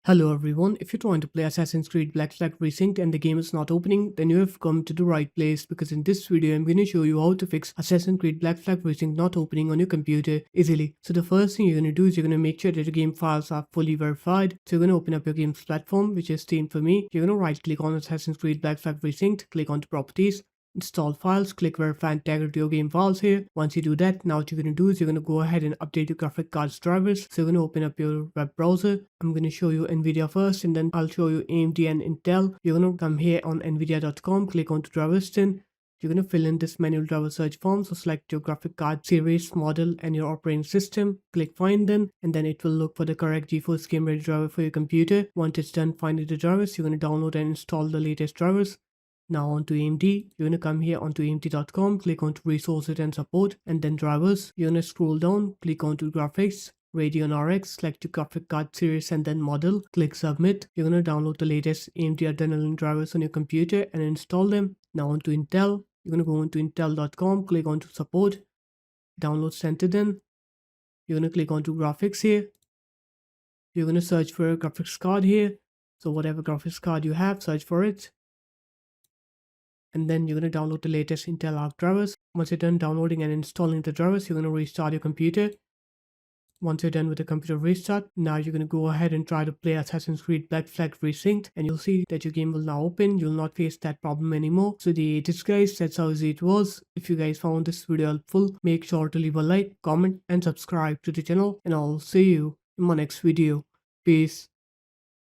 Hello everyone, if you're trying to play Assassin's Creed Black Flag Resynced and the game is not opening, then you have come to the right place because in this video I'm going to show you how to fix Assassin's Creed Black Flag Resynced not opening on your computer easily. So the first thing you're going to do is you're going to make sure that your game files are fully verified. So you're going to open up your game's platform, which is Steam for me. You're going to right click on Assassin's Creed Black Flag Resynced, click on properties, install files, click verify and tag it to your game files here. Once you do that, now what you're going to do is you're going to go ahead and update your graphic card's drivers. So you're going to open up your web browser. I'm going to show you Nvidia first and then I'll show you AMD and Intel. You're going to come here on nvidia.com, click on to drivers then. You're going to fill in this manual driver search form. So select your graphic card series, model and your operating system. Click find then and then it will look for the correct GeForce Game Ready driver for your computer. Once it's done finding the drivers, you're going to download and install the latest drivers. Now onto AMD, you're going to come here onto AMD.com, click onto resources and support and then drivers. You're going to scroll down, click onto graphics, Radeon RX, select your graphic card series and then model, click submit. You're going to download the latest AMD Adrenalin drivers on your computer and install them. Now onto Intel, you're going to go onto Intel.com, click onto support, download center then. You're going to click onto graphics here. You're going to search for a graphics card here. So whatever graphics card you have, search for it. And then you're going to download the latest Intel Arc drivers. Once you're done downloading and installing the drivers, you're going to restart your computer. Once you're done with the computer restart, now you're going to go ahead and try to play Assassin's Creed Black Flag Resynced and you'll see that your game will now open. You'll not face that problem anymore. So this guys, that's how easy it was. If you guys found this video helpful, make sure to leave a like, comment and subscribe to the channel and I'll see you in my next video. Peace.